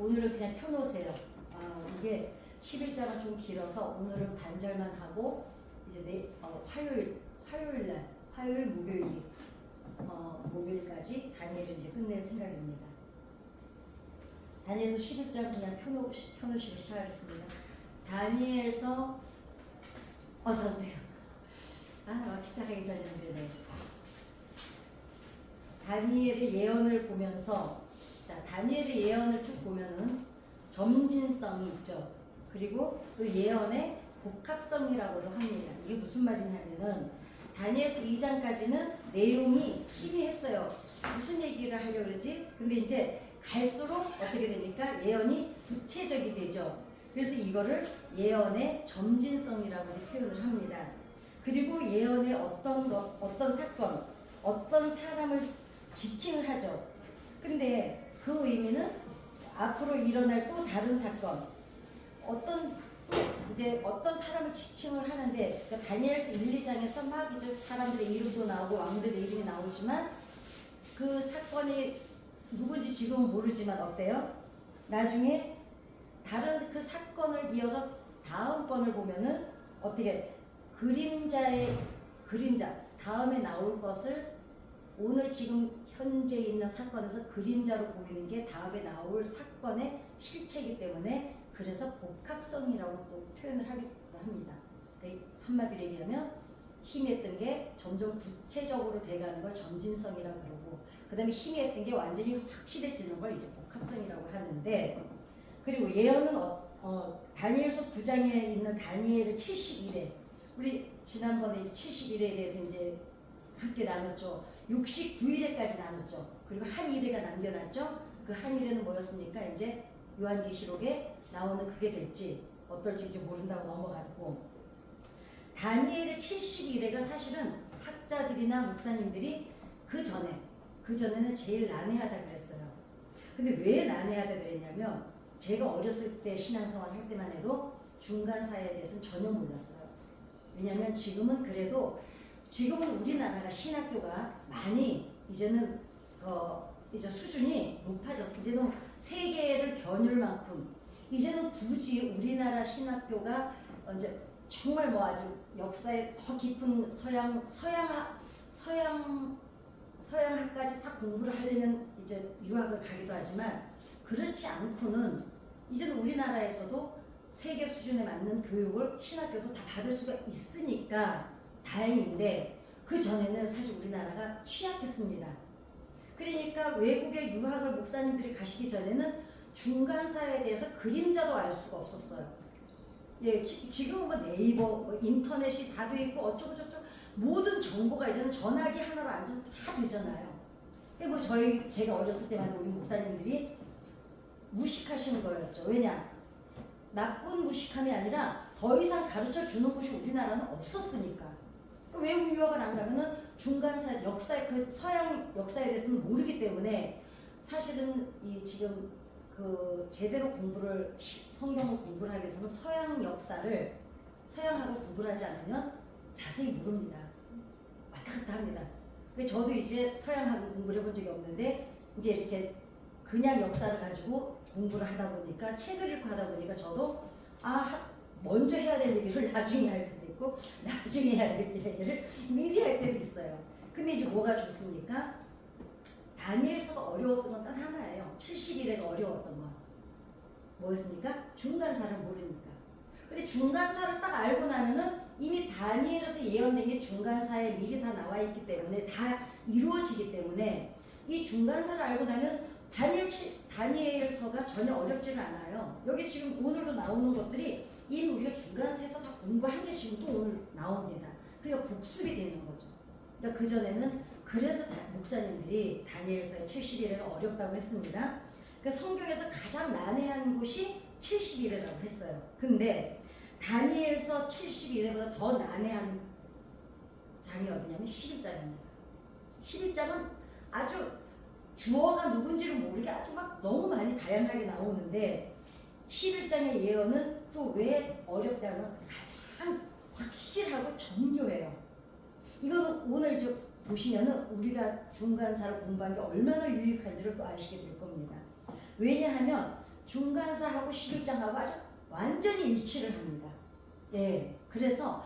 오늘은 그냥 펴놓으세요. 이게 11자가 좀 길어서 오늘은 반절만 하고 이제 화요일 목요일까지 다니엘을 이제 끝낼 생각입니다. 다니엘서 11장 그냥 펴놓으시고 시작하겠습니다. 다니엘서 어서 오세요. 막 시작하기 전인데 네. 다니엘의 예언을 보면서 다니엘의 예언을 쭉 보면은 점진성이 있죠. 그리고 그 예언의 복합성이라고도 합니다. 이게 무슨 말이냐면은 다니엘서 2장까지는 내용이 희미했어요. 무슨 얘기를 하려고 그러지? 근데 이제 갈수록 어떻게 되니까 예언이 구체적이 되죠. 그래서 이거를 예언의 점진성이라고 표현을 합니다. 그리고 예언의 어떤 사건, 어떤 사람을 지칭을 하죠. 근데 그 의미는 앞으로 일어날 또 다른 사건, 어떤 사람을 지칭을 하는데, 그러니까 다니엘서 1, 2장에서 막 이제 사람들의 이름도 나오고 왕들의 이름이 나오지만 그 사건이 누군지 지금은 모르지만 어때요? 나중에 다른 그 사건을 이어서 다음 건을 보면은 어떻게 그림자 다음에 나올 것을 오늘 지금 현재 있는 사건에서 그림자로 보이는 게 다음에 나올 사건의 실체이기 때문에 그래서 복합성이라고 또 표현을 하기도 합니다. 그러니까 한마디로 얘기하면 희미했던 게 점점 구체적으로 돼가는 걸 점진성이라고 그러고, 그 다음에 희미했던 게 완전히 확실해지는 걸 이제 복합성이라고 하는데, 그리고 예언은 다니엘서 9장에 있는 다니엘의 71회, 우리 지난번에 이제 71회에 대해서 이제 함께 나눴죠. 69일에까지 나눴죠. 그리고 한 일회가 남겨놨죠. 그 한 일회는 뭐였습니까? 이제 요한계시록에 나오는 그게 될지 어떨지 이제 모른다고 넘어갔고, 다니엘의 71회가 사실은 학자들이나 목사님들이 그 전에는 제일 난해하다 그랬어요. 근데 왜 난해하다 그랬냐면 제가 어렸을 때 신앙생활 할 때만 해도 중간사에 대해서는 전혀 몰랐어요. 왜냐하면 지금은 우리나라가 신학교가 많이 이제는 이제 수준이 높아졌어요. 이제는 세계를 겨눌 만큼 이제는 굳이 우리나라 신학교가 이제 정말 아주 역사에 더 깊은 서양학까지 다 공부를 하려면 이제 유학을 가기도 하지만, 그렇지 않고는 이제는 우리나라에서도 세계 수준에 맞는 교육을 신학교도 다 받을 수가 있으니까 다행인데, 그 전에는 사실 우리나라가 취약했습니다. 그러니까 외국에 유학을 목사님들이 가시기 전에는 중간사에 대해서 그림자도 알 수가 없었어요. 예, 지금은 네이버, 인터넷이 다 돼 있고 어쩌고저쩌고 모든 정보가 이제는 전화기 하나로 앉아서 다 되잖아요. 그리고 제가 어렸을 때마다 우리 목사님들이 무식하시는 거였죠. 왜냐? 나쁜 무식함이 아니라 더 이상 가르쳐 주는 곳이 우리나라는 없었으니까. 외국 유학을 안 가면은 중간사 그 서양 역사에 대해서는 모르기 때문에 사실은 지금 제대로 성경을 공부를 하기 위해서는 서양하고 공부를 하지 않으면 자세히 모릅니다. 왔다 갔다 합니다. 저도 이제 서양하고 공부를 해본 적이 없는데 이제 이렇게 그냥 역사를 가지고 공부를 하다 보니까, 책을 읽고 하다 보니까 저도 먼저 해야 될 얘기를 나중에 할 때도 있고 나중에 해야 될 얘기를 미리 할 때도 있어요. 근데 이제 뭐가 좋습니까? 다니엘서가 어려웠던 건 딱 하나예요. 70일에가 어려웠던 건 뭐였습니까? 중간사를 모르니까. 근데 중간사를 딱 알고 나면은 이미 다니엘에서 예언된 게 중간사에 미리 다 나와 있기 때문에 다 이루어지기 때문에 이 중간사를 알고 나면 다니엘서가 전혀 어렵지는 않아요. 여기 지금 오늘도 나오는 것들이 이미 우리가 중간사에서 다 공부한 게 지금 또 오늘 나옵니다. 그러니까 복습이 되는 거죠. 그러니까 그전에는 그래서 목사님들이 다니엘서의 70일에가 어렵다고 했습니다. 그러니까 성경에서 가장 난해한 곳이 70일이라고 했어요. 근데 다니엘서 70일보다 더 난해한 장이 어디냐면 11장입니다. 11장은 아주 주어가 누군지를 모르게 아주 막 너무 많이 다양하게 나오는데, 11장의 예언은 또 왜 어렵다면 가장 확실하고 정교해요. 이거는 오늘 이제 보시면은 우리가 중간사를 공부한 게 얼마나 유익한지를 또 아시게 될 겁니다. 왜냐하면 중간사하고 11장하고 아주 완전히 일치를 합니다. 예, 그래서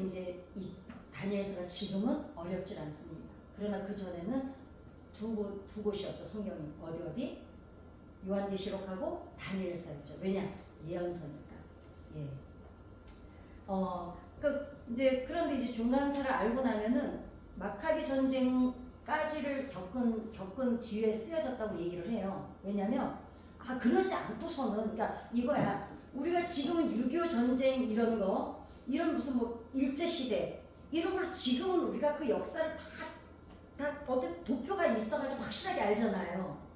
이제 이 다니엘서가 지금은 어렵질 않습니다. 그러나 그 전에는 두 곳이었죠. 성경이 어디 요한계시록하고 다니엘서였죠. 왜냐? 예언서니까. 예. 그런데 이제 중간사를 알고 나면은 마카비 전쟁까지를 겪은 뒤에 쓰여졌다고 얘기를 해요. 왜냐면 그러지 않고서는, 그러니까 이거야. 우리가 지금은 6.25 전쟁 이런 무슨 뭐 일제시대 이런 걸 지금은 우리가 그 역사를 다 어떤 도표가 있어가지고 확실하게 알잖아요.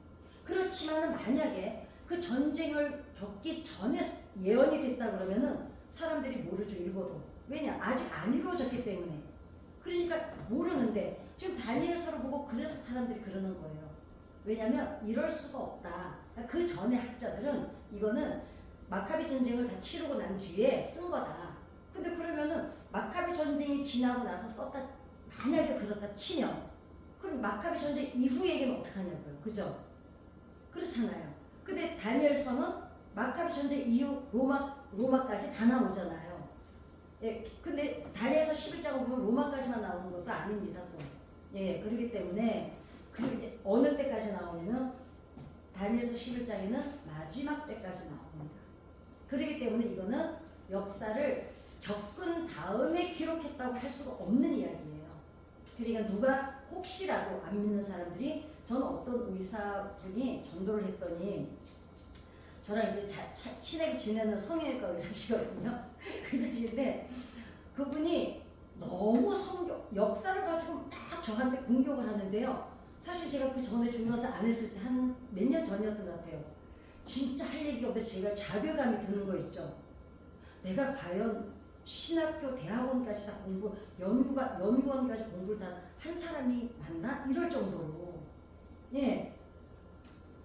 그렇지만 만약에 그 전쟁을 겪기 전에 예언이 됐다 그러면은 사람들이 모르죠. 읽어도. 왜냐? 아직 안 이루어졌기 때문에. 그러니까 모르는데 지금 다니엘서를 보고 그래서 사람들이 그러는 거예요. 왜냐면 이럴 수가 없다. 그러니까 그 전에 학자들은 이거는 마카비 전쟁을 다 치르고 난 뒤에 쓴 거다. 근데 그러면은 마카비 전쟁이 지나고 나서 썼다, 만약에 그렇다 치면 그럼 마카비 전쟁 이후 얘기는 어떡하냐고요. 그죠? 그렇잖아요. 근데 다니엘서는 마카비 전쟁 이후 로마까지 다 나오잖아요. 예, 근데 다니엘서 11장을 보면 로마까지만 나오는 것도 아닙니다. 또. 예, 그렇기 때문에 그리고 이제 어느 때까지 나오냐면 다니엘서 11장에는 마지막 때까지 나옵니다. 그렇기 때문에 이거는 역사를 겪은 다음에 기록했다고 할 수가 없는 이야기예요. 그러니까 누가 혹시라도 안 믿는 사람들이, 저는 어떤 의사분이 전도를 했더니 저랑 이제 친하게 지내는 성형외과 의사시거든요. 의사신데 그분이 너무 역사를 가지고 막 저한테 공격을 하는데요. 사실 제가 그 전에 중간사 안 했을 때 한 몇 년 전이었던 것 같아요. 진짜 할 얘기가 없는데 제가 자괴감이 드는 거 있죠. 내가 과연 신학교, 대학원까지 다 연구원까지 공부를 다 한 사람이 맞나? 이럴 정도로. 예.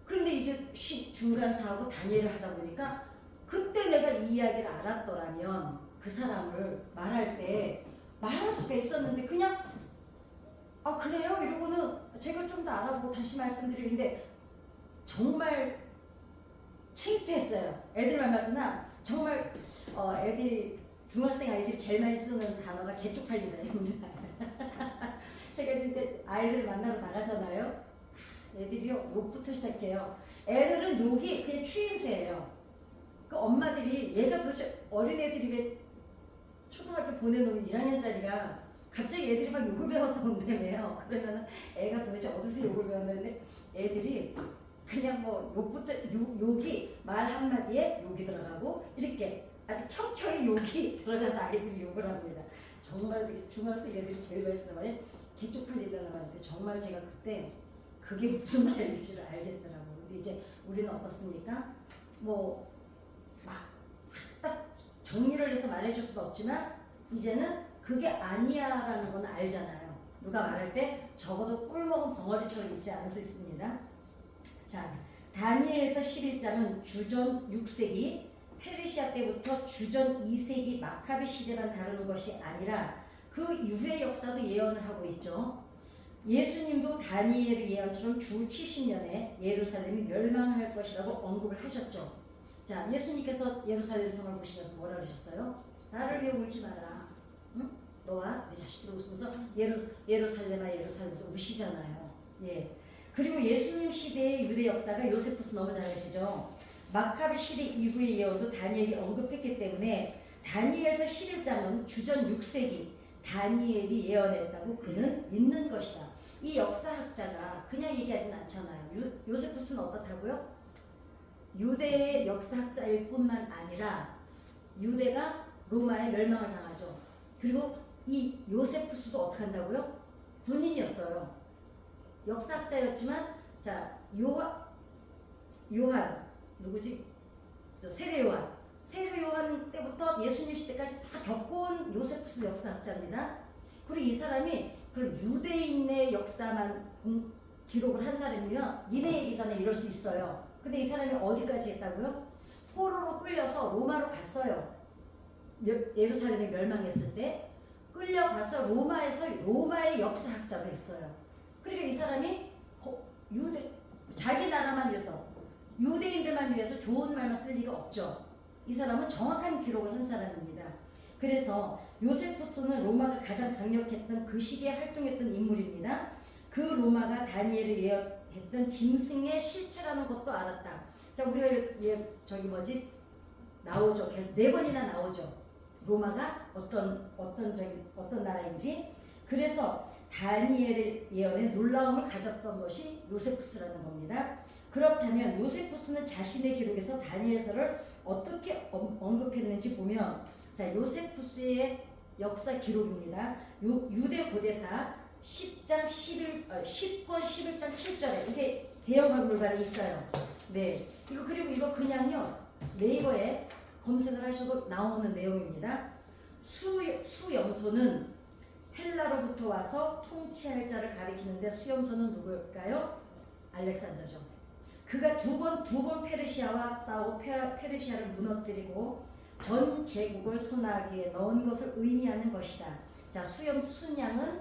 그런데 이제 중간사하고 다니엘을 하다 보니까 그때 내가 이 이야기를 알았더라면 그 사람을 말할 때 말할 수가 있었는데 그냥 그래요? 이러고는 제가 좀 더 알아보고 다시 말씀드리는데 정말 창피했어요. 애들 말 맞으나 정말 중학생 아이들이 제일 많이 쓰는 단어가 개쪽팔리다입니다. 제가 이제 아이들 만나러 나가잖아요. 애들이요 욕부터 시작해요. 애들은 욕이 그냥 추임새예요. 그 엄마들이 얘가 도대체 어린애들이 왜 초등학교 보내놓은 1학년짜리가 갑자기 애들이 막 욕을 배워서 온다며요. 그러면은 애가 도대체 어디서 욕을 배웠는데 애들이 그냥 뭐 욕이 말 한마디에 욕이 들어가고 이렇게 아주 켜켜이 욕이 들어가서 아이들이 욕을 합니다. 정말 중학생 애들이 제일 많이 쓰는 말이 개쪽팔리다는 말인데 정말 제가 그때 그게 무슨 말인지를 알겠더라고요. 근데 이제 우리는 어떻습니까? 뭐 막 딱 정리를 해서 말해줄 수도 없지만 이제는 그게 아니야라는 건 알잖아요. 누가 말할 때 적어도 꿀먹은 벙어리처럼 있지 않을 수 있습니다. 자, 다니엘서 11장은 주전 6세기 페르시아 때부터 주전 2세기 마카비 시대만 다루는 것이 아니라 그 이후의 역사도 예언을 하고 있죠. 예수님도 다니엘의 예언처럼 주 70년에 예루살렘이 멸망할 것이라고 언급을 하셨죠. 자, 예수님께서 예루살렘 성을 보시면서 뭐라 그러셨어요? 나를 위해 울지 마라. 응? 너와 내 자식들 웃으면서 예루살렘아 예루살렘에서 우시잖아요. 예. 그리고 예수님 시대의 유대 역사가 요세푸스 너무 잘 아시죠? 마카비 시대 이후의 예언도 다니엘이 언급했기 때문에 다니엘서 11장은 주전 6세기 다니엘이 예언했다고 그는 믿는 것이다. 이 역사학자가 그냥 얘기하진 않잖아요. 요세푸스는 어떻다고요? 유대의 역사학자일 뿐만 아니라 유대가 로마에 멸망을 당하죠. 그리고 이 요세푸스도 어떻게 한다고요? 군인이었어요. 역사학자였지만 자 요한 누구지? 세례 요한 때부터 예수님 시대까지 다 겪어온 요세푸스 역사학자입니다. 그리고 이 사람이 그럼 유대인의 역사만 기록을 한 사람이면 니네 얘기 전에 이럴 수 있어요. 근데 이 사람이 어디까지 했다고요? 포로로 끌려서 로마로 갔어요. 예루살렘이 멸망했을 때 끌려가서 로마의 역사학자가 있어요. 그러니까 이 사람이 자기 나라만 위해서 유대인들만 위해서 좋은 말만 쓸 리가 없죠. 이 사람은 정확한 기록을 한 사람입니다. 그래서 요세푸스는 로마가 가장 강력했던 그 시기에 활동했던 인물입니다. 그 로마가 다니엘을 예언했던 짐승의 실체라는 것도 알았다. 자, 우리가 나오죠. 계속 4번이나 나오죠. 로마가 어떤 나라인지. 그래서 다니엘의 예언에 놀라움을 가졌던 것이 요세푸스라는 겁니다. 그렇다면 요세푸스는 자신의 기록에서 다니엘서를 어떻게 언급했는지 보면, 자, 요세푸스의 역사 기록입니다. 유대 고대사 10권 11장 7절에 이게 대형 박물관에 있어요. 네, 이거 그냥요 네이버에 검색을 하셔도 나오는 내용입니다. 수염소는 헬라로부터 와서 통치할 자를 가리키는데, 수염소는 누구일까요? 알렉산더죠. 그가 두 번 페르시아와 싸워 페르시아를 무너뜨리고 전 제국을 손아귀에 넣은 것을 의미하는 것이다. 자, 순양은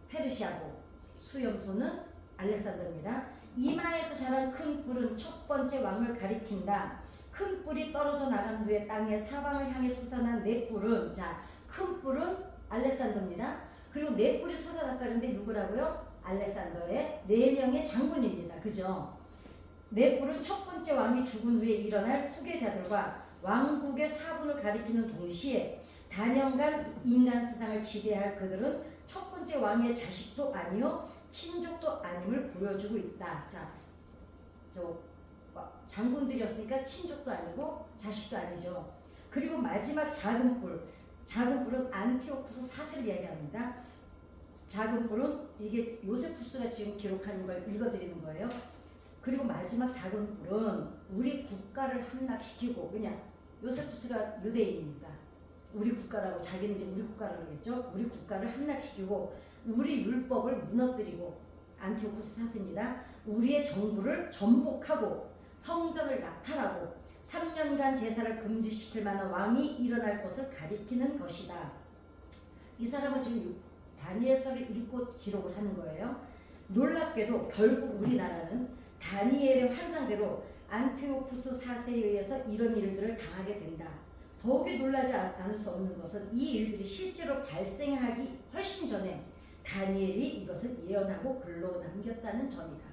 페르시아고 수염소는 알렉산더입니다. 이마에서 자란 큰 뿔은 첫 번째 왕을 가리킨다. 큰 뿔이 떨어져 나간 후에 땅의 사방을 향해 솟아난 네 뿔은, 자, 큰 뿔은 알렉산더입니다. 그리고 네 뿔이 솟아났다는데 누구라고요? 알렉산더의 4명의 장군입니다. 그죠? 네 뿔은 첫 번째 왕이 죽은 후에 일어날 후계자들과 왕국의 사분을 가리키는 동시에 단연간 인간 세상을 지배할 그들은 첫 번째 왕의 자식도 아니요 친족도 아님을 보여주고 있다. 자, 장군들이었으니까 친족도 아니고 자식도 아니죠. 그리고 마지막 작은 뿔은 안티오쿠스 4세를 이야기합니다. 작은 뿔은 이게 요세푸스가 지금 기록한 걸 읽어드리는 거예요. 그리고 마지막 작은 뿔은 우리 국가를 함락시키고, 그냥 요세푸스가 유대인이니까 우리 국가라고, 자기는 이제 우리 국가라고 그랬죠. 우리 국가를 함락시키고 우리 율법을 무너뜨리고, 안티오쿠스 4세입니다. 우리의 정부를 전복하고 성전을 낙탈하고 3년간 제사를 금지시킬 만한 왕이 일어날 것을 가리키는 것이다. 이 사람은 지금 다니엘서를 읽고 기록을 하는 거예요. 놀랍게도 결국 우리나라는 다니엘의 환상대로 안티오쿠스 4세에 의해서 이런 일들을 당하게 된다. 더욱이 놀라지 않을 수 없는 것은 이 일들이 실제로 발생하기 훨씬 전에 다니엘이 이것을 예언하고 글로 남겼다는 점이다.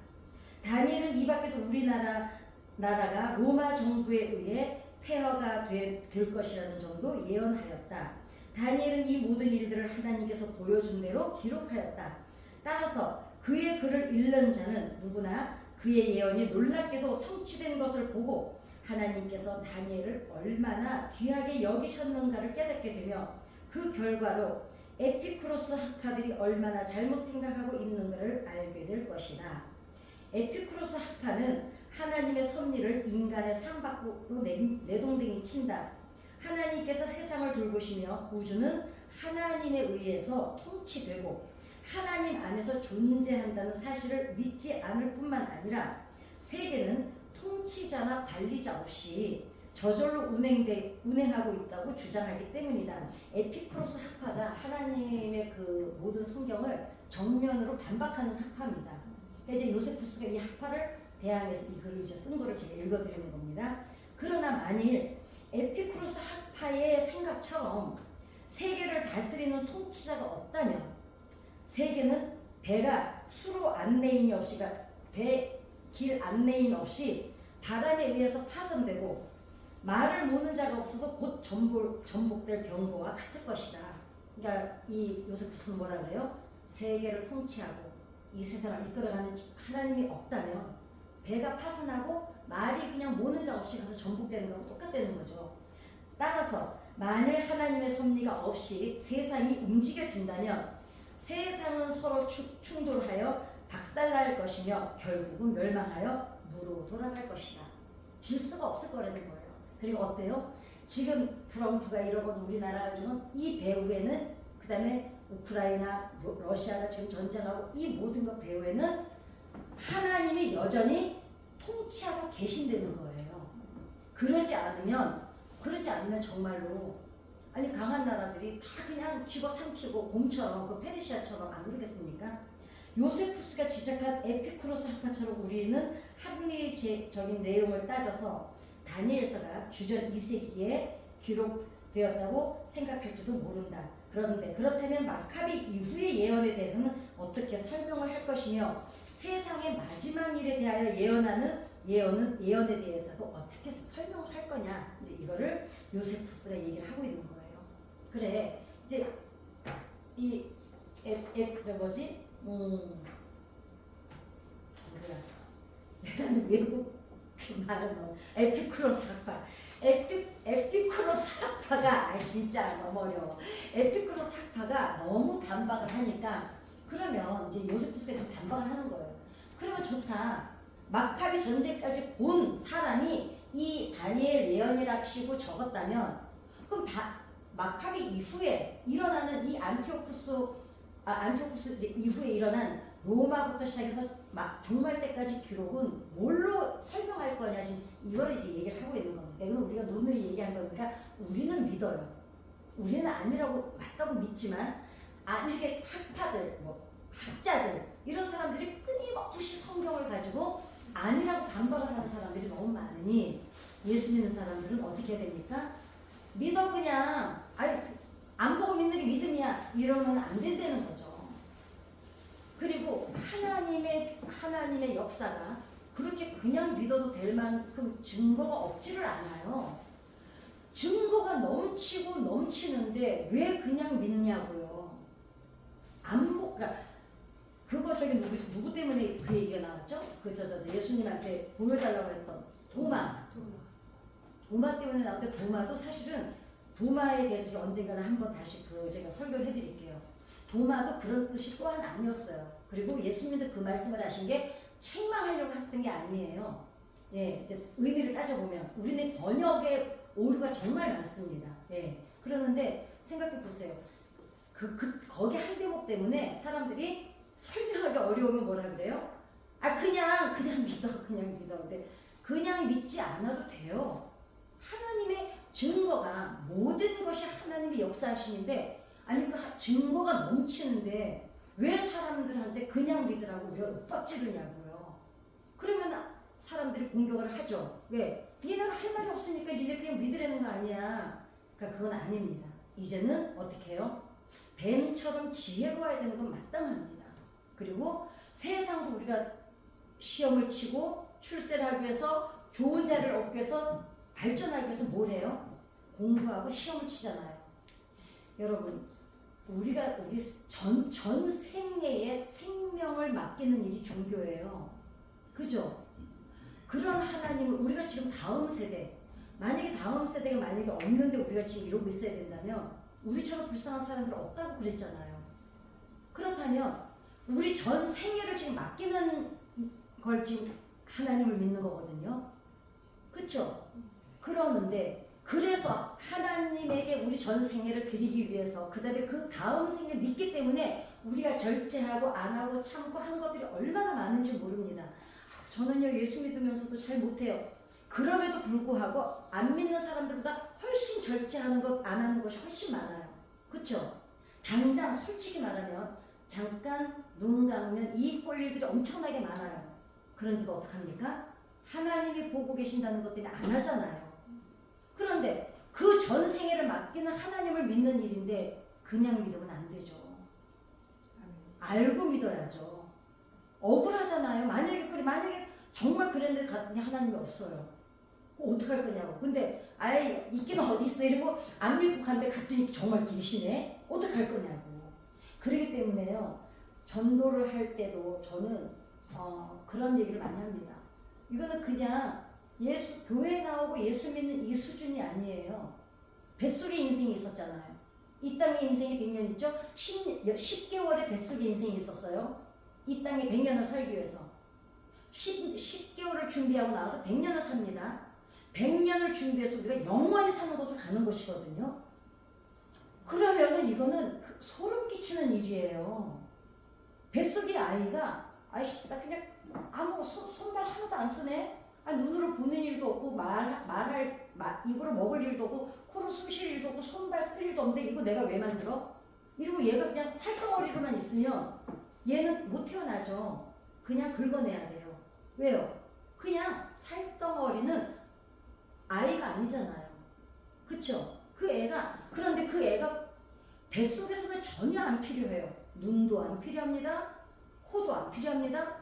다니엘은 이 밖에도 우리나라가 로마 정부에 의해 폐허가 될 것이라는 점도 예언하였다. 다니엘은 이 모든 일들을 하나님께서 보여준 대로 기록하였다. 따라서 그의 글을 읽는 자는 누구나 그의 예언이 놀랍게도 성취된 것을 보고 하나님께서 다니엘을 얼마나 귀하게 여기셨는가를 깨닫게 되며, 그 결과로 에피쿠로스 학파들이 얼마나 잘못 생각하고 있는가를 알게 될 것이다. 에피쿠로스 학파는 하나님의 섭리를 인간의 삶 밖으로 내동댕이 친다. 하나님께서 세상을 돌보시며 우주는 하나님에 의해서 통치되고 하나님 안에서 존재한다는 사실을 믿지 않을 뿐만 아니라 세계는 통치자나 관리자 없이 저절로 운행하고 있다고 주장하기 때문이다. 에피쿠로스 학파가 하나님의 그 모든 성경을 정면으로 반박하는 학파입니다. 이제 요세푸스가 이 학파를 대항해서 이 글을 이제 쓴 거를 제가 읽어드리는 겁니다. 그러나 만일 에피쿠로스 학파의 생각처럼 세계를 다스리는 통치자가 없다면, 세계는 배가 수로 안내인이 없이, 길 안내인 없이 바람에 의해서 파손되고 말을 모는 자가 없어서 곧 전복될 경고와 같을 것이다. 그러니까 이 요세푸스는 뭐라 그래요? 세계를 통치하고 이 세상을 이끌어가는 하나님이 없다면 배가 파손하고 말이 그냥 모는 자 없이 가서 전복되는 거하고 똑같다는 거죠. 따라서 만일 하나님의 섭리가 없이 세상이 움직여진다면 세상은 서로 충돌하여 박살날 것이며 결국은 멸망하여 무로 돌아갈 것이다. 질서가 없을 거라는 거예요. 그리고 어때요? 지금 트럼프가 이러고 우리나라가 지금 이 배후에는, 그 다음에 우크라이나, 러시아가 지금 전쟁하고 이 모든 것 배후에는 하나님이 여전히 통치하고 계신다는 거예요. 그러지 않으면 정말로, 아니 강한 나라들이 다 그냥 집어삼키고 공처럼, 그 페르시아처럼 안 그러겠습니까? 요세푸스가 지적한 에피쿠로스 학파처럼 우리는 합리적인 내용을 따져서 다니엘서가 주전 2세기에 기록되었다고 생각할지도 모른다. 그런데 그렇다면 마카비 이후의 예언에 대해서는 어떻게 설명을 할 것이며 세상의 마지막 일에 대하여 예언에 대해서도 어떻게 설명을 할 거냐. 이제 이거를 요세푸스가 얘기를 하고 있는 거예요. 그래, 이제 일단 외국 말은 에피쿠로스 학파. 에피쿠로스 학파가 진짜 너무 어려워. 에피쿠로스 학파가 너무 반박을 하니까 그러면 이제 요세푸스가 좀 반박을 하는 거예요. 그러면 좋다. 마카비 전쟁까지 본 사람이 이 다니엘 예언이랍시고 적었다면 그럼 마카비 이후에 일어나는 이 안티오쿠스 이제 이후에 일어난 로마부터 시작해서 종말 때까지 기록은 뭘로 설명할 거냐 지금 이걸 이제 얘기를 하고 있는 겁니다. 이건 우리가 누누이 얘기한 거니까 우리는 믿어요. 우리는 아니라고 맞다고 믿지만 이렇게 학파들, 학자들 이런 사람들이 끊임없이 성경을 가지고 아니라고 반박을 하는 사람들이 너무 많으니 예수 믿는 사람들은 어떻게 해야 됩니까? 믿어 그냥. 안 보고 믿는 게 믿음이야. 이러면 안 된다는 거죠. 그리고 하나님의 역사가 그렇게 그냥 믿어도 될 만큼 증거가 없지를 않아요. 증거가 넘치고 넘치는데 왜 그냥 믿냐고요. 그거 누구 때문에 그 얘기가 나왔죠? 예수님한테 보여달라고 했던 도마 때문에 나오는데 도마도 사실은 도마에 대해서 언젠가는 한번 다시 제가 설교를 해드릴게요. 도마도 그런 뜻이 또한 아니었어요. 그리고 예수님도 그 말씀을 하신 게 책망하려고 했던 게 아니에요. 예, 이제 의미를 따져보면 우리는 번역에 오류가 정말 많습니다. 예, 그러는데 생각해 보세요. 거기 한 대목 때문에 사람들이 설명하기 어려우면 뭐라 그래요? 그냥 믿어. 근데 그냥 믿지 않아도 돼요. 하나님의 증거가 모든 것이 하나님의 역사하심인데 그 증거가 넘치는데 왜 사람들한테 그냥 믿으라고 우리가 윽박지르냐고요. 그러면 사람들이 공격을 하죠. 왜? 니네가 할 말이 없으니까 니네 그냥 믿으라는 거 아니야. 그건 아닙니다. 이제는 어떻게 해요? 뱀처럼 지혜로워야 되는 건 마땅합니다. 그리고 세상도 우리가 시험을 치고 출세를 하기 위해서 좋은 자리를 얻기 위해서 발전하기 위해서 뭘 해요? 공부하고 시험을 치잖아요. 여러분, 우리 전 생애의 생명을 맡기는 일이 종교예요. 그죠? 그런 하나님을 우리가 지금 다음 세대, 만약에 다음 세대가 없는데 우리가 지금 이러고 있어야 된다면 우리처럼 불쌍한 사람들 없다고 그랬잖아요. 그렇다면 우리 전 생애를 지금 맡기는 걸 지금 하나님을 믿는 거거든요. 그렇죠? 그러는데 그래서 하나님에게 우리 전 생애를 드리기 위해서 그 다음에 그 다음 생애를 믿기 때문에 우리가 절제하고 안 하고 참고 하는 것들이 얼마나 많은지 모릅니다. 저는요 예수 믿으면서도 잘 못해요. 그럼에도 불구하고 안 믿는 사람들보다 훨씬 절제하는 것, 안 하는 것이 훨씬 많아요. 그렇죠? 당장 솔직히 말하면 잠깐 눈 감으면 이익 볼 일들이 엄청나게 많아요. 그런데 어떡합니까? 하나님이 보고 계신다는 것 때문에 안 하잖아요. 그런데 그 전 생애를 맡기는 하나님을 믿는 일인데 그냥 믿으면 안 되죠. 알고 믿어야죠. 억울하잖아요. 만약에 정말 그랬는데 하나님이 없어요. 어떡할 거냐고. 근데 있기는 어디 있어 이러고 안 믿고 갔는데 갔더니 정말 계시네. 어떡할 거냐고. 그렇기 때문에요. 전도를 할 때도 저는 그런 얘기를 많이 합니다. 이거는 그냥 교회 나오고 예수 믿는 이 수준이 아니에요. 뱃속의 인생이 있었잖아요. 이 땅의 인생이 100년이죠. 10개월의 뱃속의 인생이 있었어요. 이 땅에 100년을 살기 위해서. 10개월을 준비하고 나와서 100년을 삽니다. 100년을 준비해서 우리가 영원히 사는 곳으로 가는 것이거든요. 그러면은 이거는 소름 끼치는 일이에요. 뱃속의 아이가 나 그냥 손발 하나도 안 쓰네. 눈으로 보는 일도 없고 입으로 먹을 일도 없고 코로 숨 쉴 일도 없고 손발 쓸 일도 없는데 이거 내가 왜 만들어? 이러고 얘가 그냥 살덩어리로만 있으면 얘는 못 태어나죠. 그냥 긁어내야 돼요. 왜요? 그냥 살덩어리는 아이가 아니잖아요. 그쵸? 그런데 그 애가 뱃속에서는 전혀 안 필요해요. 눈도 안 필요합니다. 코도 안 필요합니다.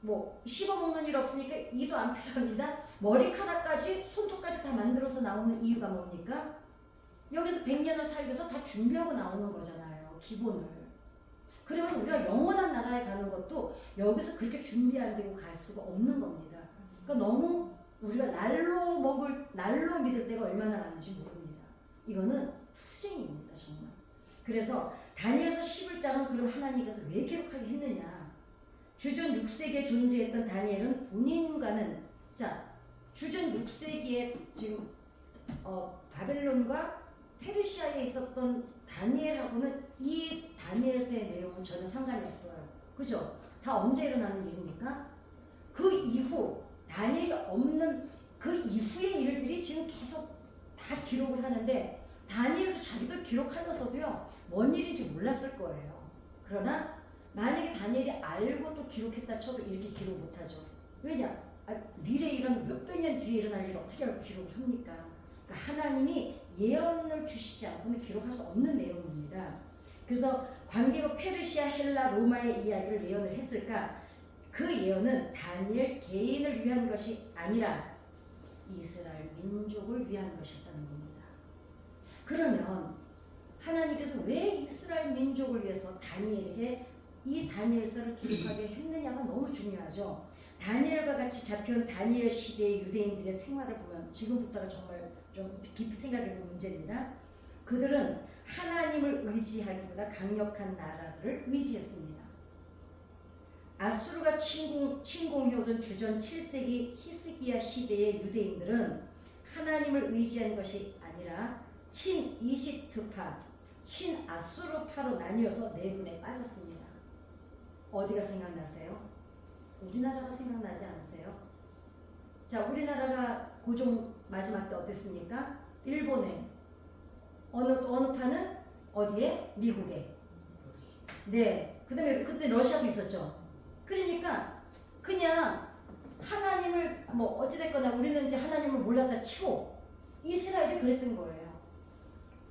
뭐 씹어먹는 일 없으니까 이도 안 필요합니다. 머리카락까지 손톱까지 다 만들어서 나오는 이유가 뭡니까? 여기서 100년을 살기 위해서 다 준비하고 나오는 거잖아요. 기본을. 그러면 우리가 영원한 나라에 가는 것도 여기서 그렇게 준비 안 되고 갈 수가 없는 겁니다. 그러니까 너무 우리가 날로 믿을 때가 얼마나 많은지 모릅니다. 이거는 투쟁입니다, 정말. 그래서 다니엘서 11장은 그럼 하나님께서 왜 기록하게 했느냐? 주전 6세기에 존재했던 다니엘은 본인과는 주전 6세기에 지금 바벨론과 페르시아에 있었던 다니엘하고는 이 다니엘서의 내용은 전혀 상관이 없어요. 그죠? 다 언제 일어나는 일입니까? 그 이후 다니엘이 없는 그 이후의 일들이 지금 계속 다 기록을 하는데 다니엘도 자기도 기록하면서도요 뭔 일인지 몰랐을 거예요. 그러나 만약에 다니엘이 알고 또 기록했다 쳐도 이렇게 기록 못하죠. 왜냐? 미래 일은 몇백 년 뒤에 일어날 일을 어떻게 알고 기록을 합니까? 그러니까 하나님이 예언을 주시지 않고는 기록할 수 없는 내용입니다. 그래서 관계국 페르시아, 헬라, 로마의 이야기를 예언을 했을까? 그 예언은 다니엘 개인을 위한 것이 아니라 이스라엘 민족을 위한 것이었다는 겁니다. 그러면 하나님께서 왜 이스라엘 민족을 위해서 다니엘에게 이 다니엘서를 기록하게 했느냐가 너무 중요하죠. 다니엘과 같이 잡혀온 다니엘 시대의 유대인들의 생활을 보면 지금부터가 정말 좀 깊이 생각해볼 문제입니다. 그들은 하나님을 의지하기보다 강력한 나라들을 의지했습니다. 아수르가 침공해오던 주전 7세기 히스기야 시대의 유대인들은 하나님을 의지한 것이 아니라 친이집트파, 친아수르파로 나뉘어서 내분에 빠졌습니다. 어디가 생각나세요? 우리나라가 생각나지 않으세요? 자, 우리나라가 고종 마지막 때 어땠습니까? 일본에. 어느 파는 어디에? 미국에. 네. 그 다음에 그때 러시아도 있었죠. 그러니까 그냥 하나님을 어찌됐거나 우리는 이제 하나님을 몰랐다 치고 이스라엘이 그랬던 거예요.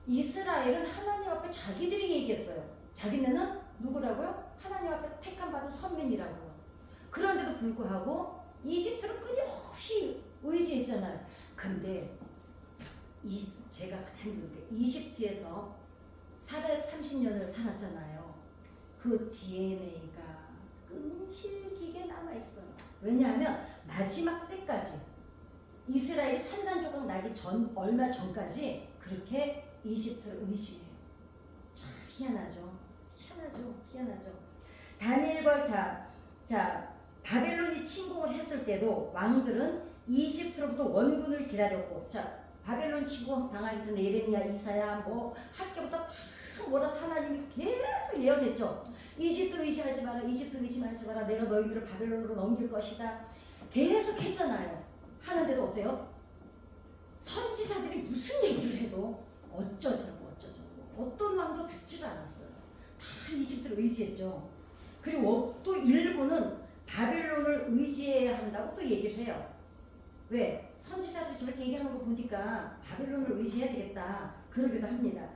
이스라엘은 하나님 앞에 자기들이 얘기했어요. 자기네는 누구라고요? 하나님 앞에 택함 받은 선민이라고요. 그런데도 불구하고 이집트를 끊임없이 의지했잖아요. 근데 제가 이집트에서 430년을 살았잖아요. 그 DNA가 끈질기게 남아있어요. 왜냐하면 마지막 때까지 이스라엘이 산산조각 나기 얼마 전까지 그렇게 이집트를 의지해요. 참 희한하죠. 다니엘과 바벨론이 침공을 했을 때도 왕들은 이집트로부터 원군을 기다렸고, 바벨론 침공 당하기 전에 예레미야, 이사야 학교부터 다 몰아서 하나님이 계속 예언했죠. 이집트 의지하지 마라. 내가 너희들을 바벨론으로 넘길 것이다. 계속 했잖아요. 하는데도 어때요? 선지자들이 무슨 얘기를 해도 어쩌자고 어떤 왕도 듣지를 않았어요. 다 이집트를 의지했죠. 그리고 또 일부는 바벨론을 의지해야 한다고 또 얘기를 해요. 왜? 선지자들이 저렇게 얘기하는 거 보니까 바벨론을 의지해야 되겠다. 그러기도 합니다.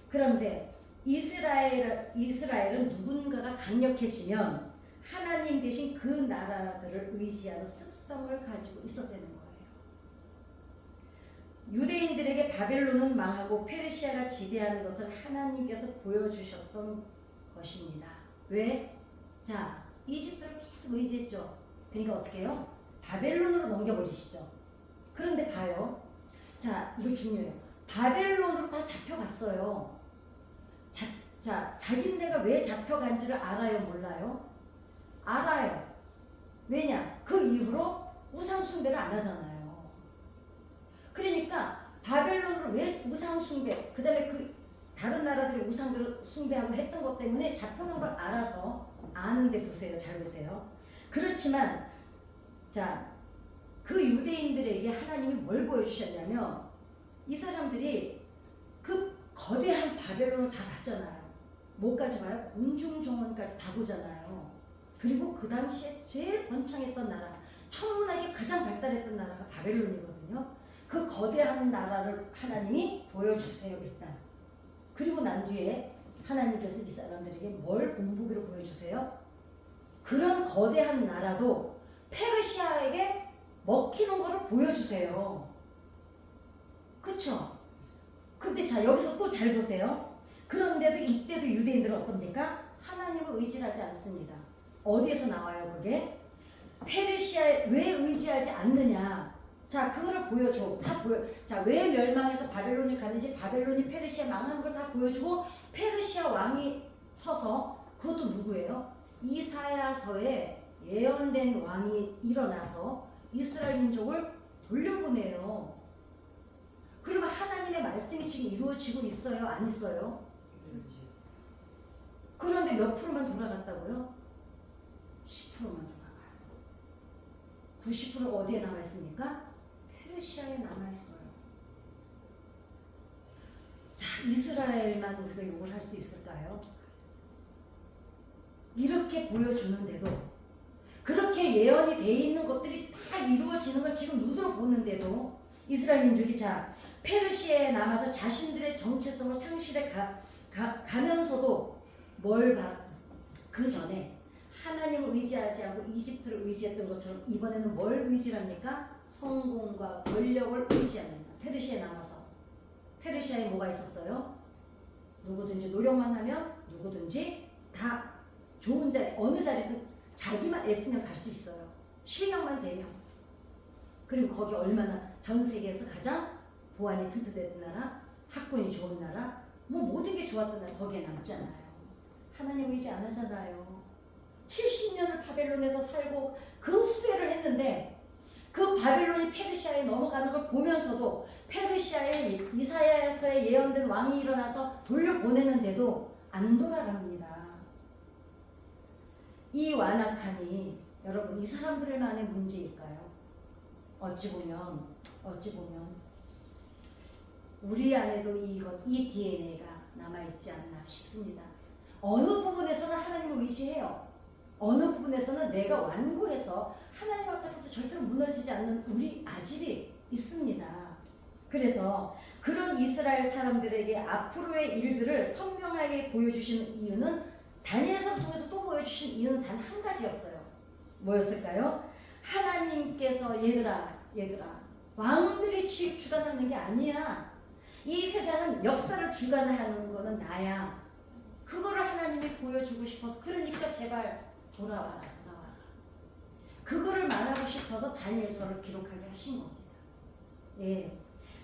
그런데 이스라엘은 누군가가 강력해지면 하나님 대신 그 나라들을 의지하는 습성을 가지고 있었다는 거예요. 유대인들에게 바벨론은 망하고 페르시아가 지배하는 것을 하나님께서 보여주셨던 것입니다. 왜? 이집트를 계속 의지했죠. 그러니까 어떻게 해요? 바벨론으로 넘겨버리시죠. 그런데 봐요. 이거 중요해요. 바벨론으로 다 잡혀갔어요. 자기네가 왜 잡혀간지를 알아요? 몰라요? 알아요. 왜냐? 그 이후로 우상숭배를 안 하잖아요. 그러니까 바벨론으로 왜 우상숭배, 그 다음에 그 다른 나라들이 우상들을 숭배하고 했던 것 때문에 잡혀간 걸 알아서 아는데 보세요. 잘 보세요. 그렇지만 그 유대인들에게 하나님이 뭘 보여주셨냐면 이 사람들이 그 거대한 바벨론을 다 봤잖아요. 뭐까지 봐요? 공중정원까지 다 보잖아요. 그리고 그 당시에 제일 번창했던 나라, 천문학이 가장 발달했던 나라가 바벨론이거든요. 그 거대한 나라를 하나님이 보여주세요 일단. 그리고 난 뒤에 하나님께서 이 사람들에게 뭘 본보기로 보여주세요? 그런 거대한 나라도 페르시아에게 먹히는 것을 보여주세요. 그쵸? 근데 자 여기서 또 잘 보세요. 그런데도 이때도 유대인들은 어떻습니까? 하나님을 의지하지 않습니다. 어디에서 나와요 그게? 페르시아에 왜 의지하지 않느냐? 자 그거를 보여줘. 다 보여. 자 왜 멸망해서 바벨론이 가는지, 바벨론이 페르시아 망하는 걸 다 보여주고, 페르시아 왕이 서서, 그것도 누구예요? 이사야서에 예언된 왕이 일어나서 이스라엘 민족을 돌려보내요. 그러면 하나님의 말씀이 지금 이루어지고 있어요? 안 있어요? 그런데 몇 프로만 돌아갔다고요? 10%만 돌아가요. 90%가 어디에 남아있습니까? 페르시아에 남아있어요. 자, 이스라엘만 우리가 욕을 할 수 있을까요? 이렇게 보여주는데도, 그렇게 예언이 돼 있는 것들이 다 이루어지는 걸 지금 눈으로 보는데도 이스라엘 민족이 자 페르시아에 남아서 자신들의 정체성을 상실해 가면서도 뭘 봐? 그 전에 하나님을 의지하지 않고 이집트를 의지했던 것처럼 이번에는 뭘 의지합니까? 성공과 권력을 의지합니다. 페르시아에 남아서. 페르시아에 뭐가 있었어요? 누구든지 노력만 하면 누구든지 다 좋은 자리, 어느 자리든 자기만 애쓰면 갈 수 있어요. 실력만 되면. 그리고 거기 얼마나 전 세계에서 가장 보안이 튼튼했던 나라, 학군이 좋은 나라, 뭐 모든 게 좋았던 나라, 거기에 남잖아요. 하나님 의지 안 하잖아요. 70년을 바벨론에서 살고 그 후회를 했는데, 그 바벨론이 페르시아에 넘어가는 걸 보면서도 페르시아에 이사야서에 예언된 왕이 일어나서 돌려보내는데도 안 돌아갑니다. 이 완악함이 여러분 이 사람들만의 문제일까요? 어찌 보면 우리 안에도 이 DNA가 남아있지 않나 싶습니다. 어느 부분에서는 하나님을 의지해요. 어느 부분에서는 내가 완고해서 하나님 앞에서도 절대로 무너지지 않는 우리 아집이 있습니다. 그래서 그런 이스라엘 사람들에게 앞으로의 일들을 선명하게 보여주시는 이유는, 다니엘서 통해서 또 보여주신 이유는 단 한 가지였어요. 뭐였을까요? 하나님께서 얘들아 왕들이 주관하는 게 아니야. 이 세상은 역사를 주관하는 거는 나야. 그거를 하나님이 보여주고 싶어서, 그러니까 제발 돌아와라. 그거를 말하고 싶어서 다니엘서를 기록하게 하신 겁니다. 예.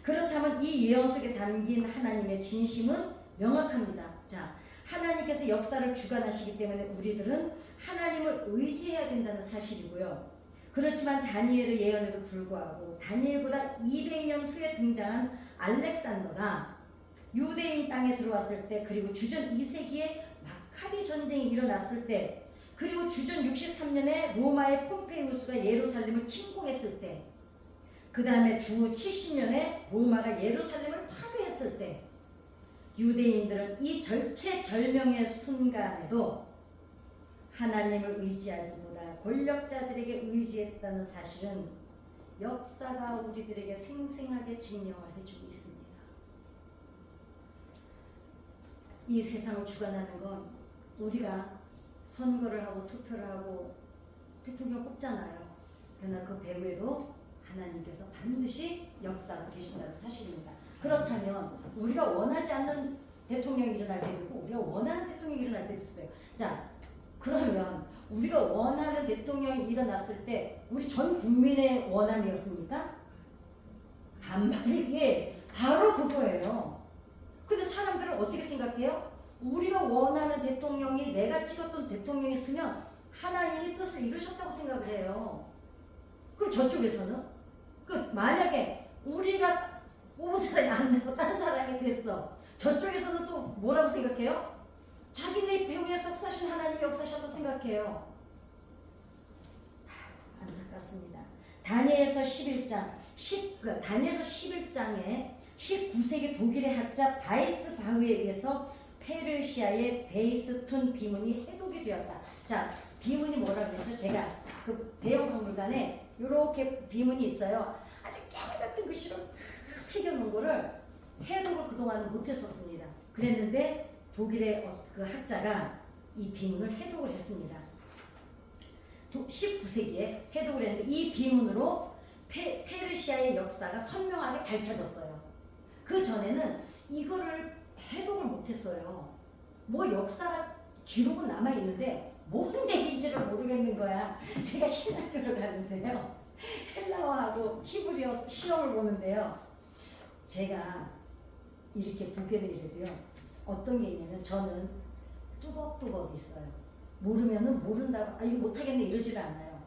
그렇다면 이 예언 속에 담긴 하나님의 진심은 명확합니다. 자, 하나님께서 역사를 주관하시기 때문에 우리들은 하나님을 의지해야 된다는 사실이고요. 그렇지만 다니엘의 예언에도 불구하고 다니엘보다 200년 후에 등장한 알렉산더가 유대인 땅에 들어왔을 때, 그리고 주전 2세기에 마카비 전쟁이 일어났을 때, 그리고 주전 63년에 로마의 폼페이우스가 예루살렘을 침공했을 때, 그 다음에 주 70년에 로마가 예루살렘을 파괴했을 때, 유대인들은 이 절체절명의 순간에도 하나님을 의지하기보다 권력자들에게 의지했다는 사실은 역사가 우리들에게 생생하게 증명을 해주고 있습니다. 이 세상을 주관하는 건 우리가 선거를 하고 투표를 하고 대통령을 뽑잖아요. 그러나 그 배후에도 하나님께서 반드시 역사가 계신다는 사실입니다. 그렇다면 우리가 원하지 않는 대통령이 일어날 때도 있고 우리가 원하는 대통령이 일어날 때도 있어요. 자, 그러면 우리가 원하는 대통령이 일어났을 때 우리 전 국민의 원함이었습니까? 반발이 바로 그거예요. 근데 사람들은 어떻게 생각해요? 우리가 원하는 대통령이, 내가 찍었던 대통령이 있으면 하나님이 뜻을 이루셨다고 생각을 해요. 그럼 저쪽에서는 만약에 우리가 뽑은 사람이 안 되고 다른 사람이 됐어. 저쪽에서는 또 뭐라고 생각해요? 자기네 배후에 역사하신 하나님이 역사하셨다고 생각해요. 안타깝습니다. 다니엘서 11장, 다니엘서 11장에 19세기 독일의 학자 바이스 바흐에 의해서 페르시아의 베이스툰 비문이 해독이 되었다. 자, 비문이 뭐라 그랬죠? 제가 그 대형 박물관에 이렇게 비문이 있어요. 아주 깨끗한 글씨로 막 새겨놓은 거를 해독을 그동안은 못했었습니다. 그랬는데 독일의 그 학자가 이 비문을 해독을 했습니다. 19세기에 해독을 했는데 이 비문으로 페르시아의 역사가 선명하게 밝혀졌어요. 그 전에는 이거를 해독을 못했어요. 뭐 역사가 기록은 남아있는데 뭔 얘기인지를 모르겠는 거야. 제가 신학교를 가는데요. 헬라어하고 히브리어 시험을 보는데요. 제가 이렇게 보게는 이래도요. 어떤 게 있냐면 저는 뚜벅뚜벅 있어요. 모르면은 모른다고 이거 못하겠네 이러지를 않아요.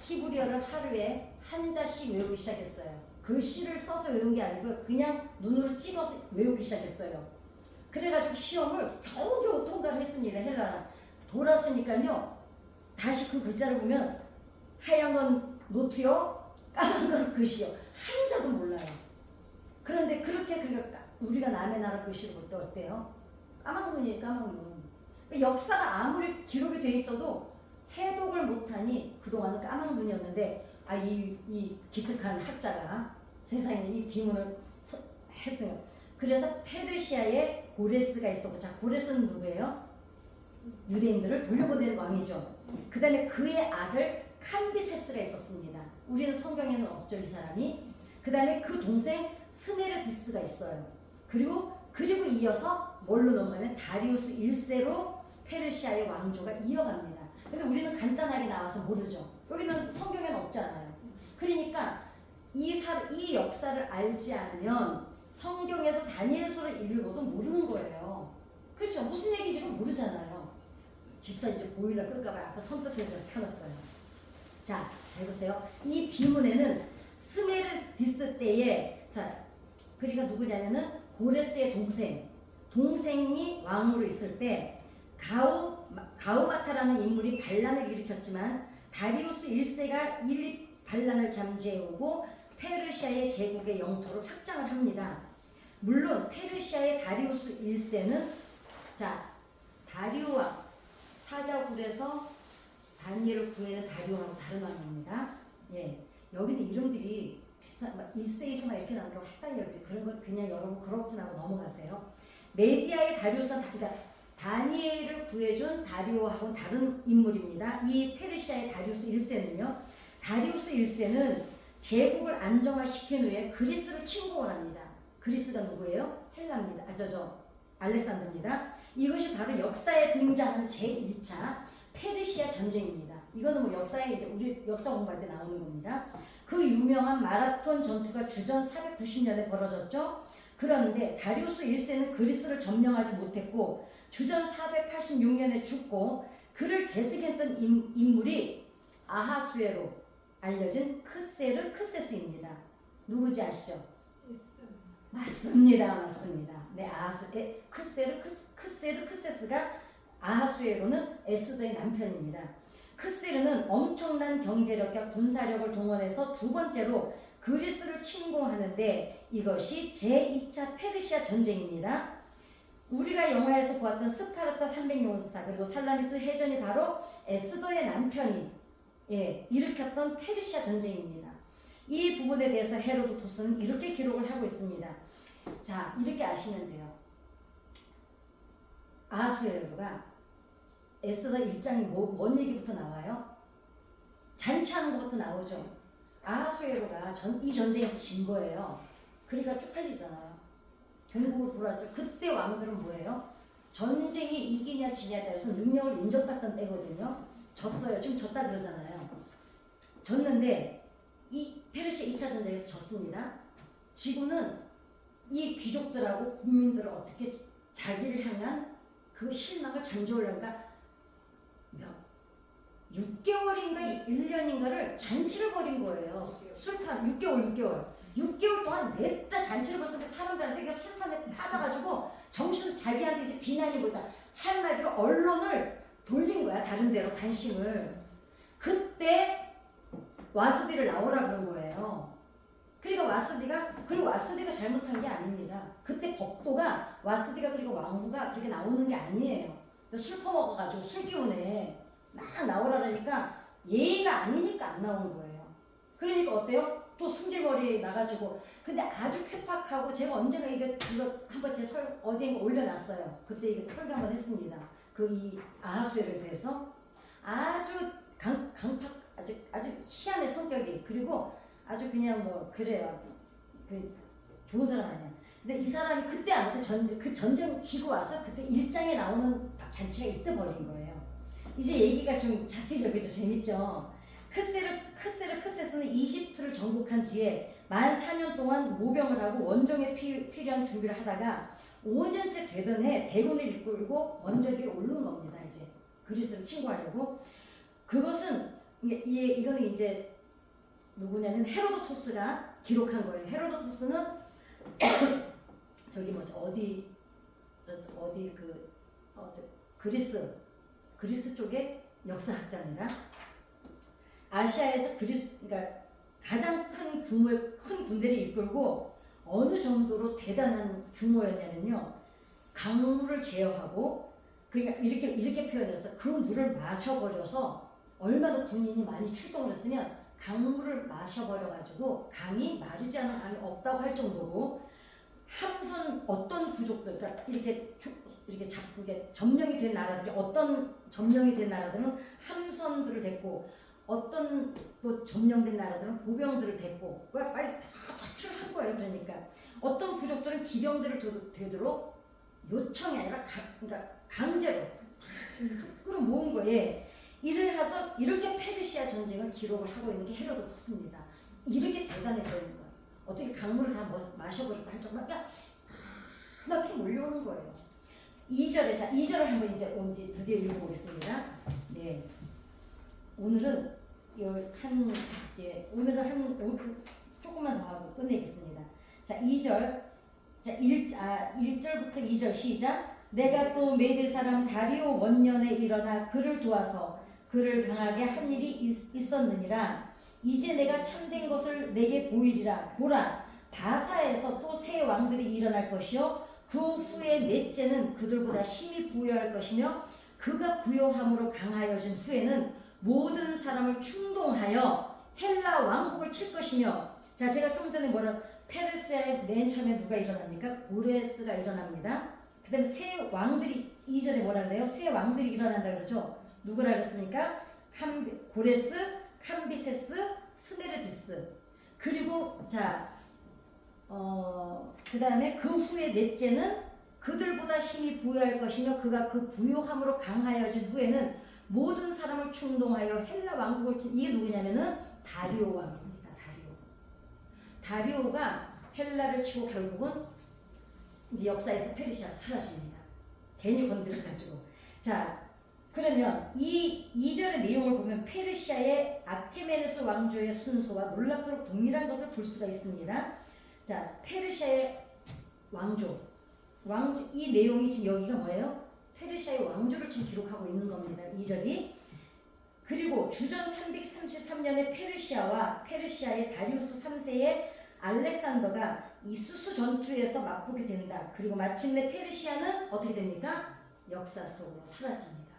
히브리어를 하루에 한 자씩 외우기 시작했어요. 글씨를 써서 외운 게 아니고 그냥 눈으로 찍어서 외우기 시작했어요. 그래가지고 시험을 겨우겨우 통과를 했습니다. 헬라랑 돌았으니까요. 다시 그 글자를 보면 하얀 건 노트요, 까만 건 글씨요. 한자도 몰라요. 그런데 그렇게 우리가 남의 나라 글씨를 볼 때 어때요? 까만 문이에요, 까만 문. 역사가 아무리 기록이 돼 있어도 해독을 못하니 그동안은 까만 문이었는데 이 기특한 학자가 세상에 이 비문을 했어요. 그래서 페르시아에 고레스가 있었고, 자 고레스는 누구예요? 유대인들을 돌려보낸 왕이죠. 그 다음에 그의 아들 캄비세스가 있었습니다. 우리는 성경에는 없죠, 이 사람이. 그 다음에 그 동생 스메르디스가 있어요. 그리고 이어서 뭘로 넘어가면 다리우스 1세로 페르시아의 왕조가 이어갑니다. 근데 우리는 간단하게 나와서 모르죠. 여기는 성경에는 없잖아요. 그러니까 이 역사를 알지 않으면 성경에서 다니엘서를 읽어도 모르는 거예요. 그렇죠? 무슨 얘기인지를 모르잖아요. 집사 이제 보일러 끌까봐 아까 선뜻해서 켜놨어요. 자, 잘 보세요. 이 비문에는 스메르디스 때에, 자, 그리가 누구냐면은 고레스의 동생이 왕으로 있을 때 가우마타라는 인물이 반란을 일으켰지만 다리우스 1세가 이 반란을 잠재우고 페르시아의 제국의 영토를 확장을 합니다. 물론 페르시아의 다리우스 1세는 자 다리오 왕 사자굴에서 다니엘을 구해낸 다리오 왕은 다른 왕입니다. 예, 여기는 이름들이 비슷한 1세 2세만 이렇게 나오는 거 헷갈려요. 그런 거 그냥 여러분 그렇구나 하고 넘어가세요. 메디아의 다리우스는 그러니까 다니엘을 구해준 다리오하고는 다른 인물입니다. 이 페르시아의 다리우스 1세는요. 다리우스 1세는 제국을 안정화시킨 후에 그리스를 침공을 합니다. 그리스가 누구예요? 헬라입니다. 알렉산더입니다. 이것이 바로 역사에 등장하는 제1차 페르시아 전쟁입니다. 이거는 뭐 역사에 이제 우리 역사 공부할 때 나오는 겁니다. 그 유명한 마라톤 전투가 주전 490년에 벌어졌죠. 그런데 다리우스 1세는 그리스를 점령하지 못했고 주전 486년에 죽고 그를 계승했던 인물이 아하수에로 알려진 크세스입니다. 누구지 아시죠? 맞습니다. 네, 크세스가 아하수에로는 에스더의 남편입니다. 크세르는 엄청난 경제력과 군사력을 동원해서 두 번째로 그리스를 침공하는데 이것이 제2차 페르시아 전쟁입니다. 우리가 영화에서 보았던 스파르타 300용사 그리고 살라미스 해전이 바로 에스더의 남편이 일으켰던 페르시아 전쟁입니다. 이 부분에 대해서 헤로도토스는 이렇게 기록을 하고 있습니다. 자, 이렇게 아시면 돼요. 아하수에로가 에스더 1장이 뭔 얘기부터 나와요? 잔치하는 것부터 나오죠. 아하수에로가 이 전쟁에서 진 거예요. 그러니까 쪽팔리잖아요. 결국으로 돌아왔죠. 그때 왕들은 뭐예요? 전쟁이 이기냐 지냐에 따라서 능력을 인정받던 때거든요. 졌어요. 지금 졌다 그러잖아요. 졌는데 이 페르시아 2차 전쟁에서 졌습니다. 지구는 이 귀족들하고 국민들을 어떻게 자기를 향한 그 실망을 잠재우려니까 6개월인가 1년인가를 잔치를 벌인 거예요. 술판 6개월 동안 냅다 잔치를 벌었으니까 사람들한테 그냥 술판에 빠져가지고 정신 자기한테 이제 비난이보다 한마디로 언론을 돌린 거야. 다른 데로 관심을. 그때 와스디를 나오라 그런 거예요. 그러니까 와스디가 잘못한 게 아닙니다. 그때 법도가 와스디가 그리고 왕후가 그렇게 나오는 게 아니에요. 술 퍼먹어가지고 술 기운에 막 나오라니까 예의가 아니니까 안 나온 거예요. 그러니까 어때요? 또 승질머리 나가지고 근데 아주 쾌팍하고 제가 언제가 이거 한번 제 어디에 올려놨어요. 그때 이거 설교 한번 했습니다. 그 이 아하수에를 대해서 아주 강팍 아주 희한의 성격이 그리고 아주 그냥 뭐 그래요. 그 좋은 사람 아니야. 근데 이 사람이 그때 아무튼 그 전쟁 지고 와서 그때 일장에 나오는 잔치가 이때 벌인 거예요. 이제 얘기가 좀 잡히적이죠. 재밌죠. 크세스는 이집트를 정복한 뒤에 만 4년 동안 모병을 하고 원정에 필요한 준비를 하다가 5년째 되던 해 대군을 이끌고 원저기로 오른 겁니다. 이제 그리스를 침공하려고. 그것은 이거는 이제 누구냐면 헤로도토스가 기록한 거예요. 헤로도토스는 저기 뭐지 어디 그리스 쪽의 역사학자입니다. 아시아에서 그러니까 가장 큰 규모의 큰 군대를 이끌고 어느 정도로 대단한 규모였냐면요. 강물을 제어하고 그러니까 이렇게 표현해서 그 물을 마셔버려서 얼마나 군인이 많이 출동을 했으면 강물을 마셔버려가지고 강이 마르지 않은 강이 없다고 할 정도로 함선 어떤 부족들 그러니까 이렇게 점령이 된 나라들이 어떤 점령이 된 나라들은 함선들을 데리고 어떤 뭐 점령된 나라들은 보병들을 데리고 빨리 다 착출한 거예요. 그러니까 어떤 부족들은 기병들을 되도록 요청이 아니라 그러니까 강제로 끌어모은 거예요. 이렇게 페르시아 전쟁을 기록을 하고 있는 게 헤로도토스입니다. 이렇게 대단했다는 거예요. 어떻게 강물을 다 마셔버리고 할 정도로 이렇게 몰려오는 거예요. 2절을 한번 이제 드디어 읽어보겠습니다. 네. 오늘은 조금만 더 하고 끝내겠습니다. 자, 2절. 자, 1절부터 2절 시작. 내가 또 메대 사람 다리오 원년에 일어나 그를 도와서 그를 강하게 한 일이 있었느니라. 이제 내가 참된 것을 내게 보이리라. 보라, 바사에서 또 새 왕들이 일어날 것이요 그 후에 넷째는 그들보다 심히 부여할 것이며 그가 부여함으로 강하여진 후에는 모든 사람을 충동하여 헬라 왕국을 칠 것이며. 자, 제가 좀 전에 페르시아에 맨 처음에 누가 일어납니까? 고레스가 일어납니다. 그 다음에 새 왕들이 2절에 뭐라 그래요? 새 왕들이 일어난다 그러죠. 누구라 그랬습니까? 고레스, 캄비세스, 스메르디스. 그리고 그 다음에 그 후에 넷째는 그들보다 심히 부여할 것이며 그가 그 부요함으로 강하여진 후에는 모든 사람을 충동하여 헬라 왕국을 친. 이게 누구냐면은 다리오 왕입니다. 다리오가 헬라를 치고 결국은 이제 역사에서 페르시아가 사라집니다. 괜히 건드려가지고. 자, 그러면 이 2절의 내용을 보면 페르시아의 아케메네스 왕조의 순서와 놀랍도록 동일한 것을 볼 수가 있습니다. 자, 페르시아의 왕조 이 내용이 지금 여기가 뭐예요? 페르시아의 왕조를 지금 기록하고 있는 겁니다. 2절이. 그리고 주전 333년에 페르시아와 페르시아의 다리우스 3세의 알렉산더가 이 수수 전투에서 맞붙게 된다. 그리고 마침내 페르시아는 어떻게 됩니까? 역사 속으로 사라집니다.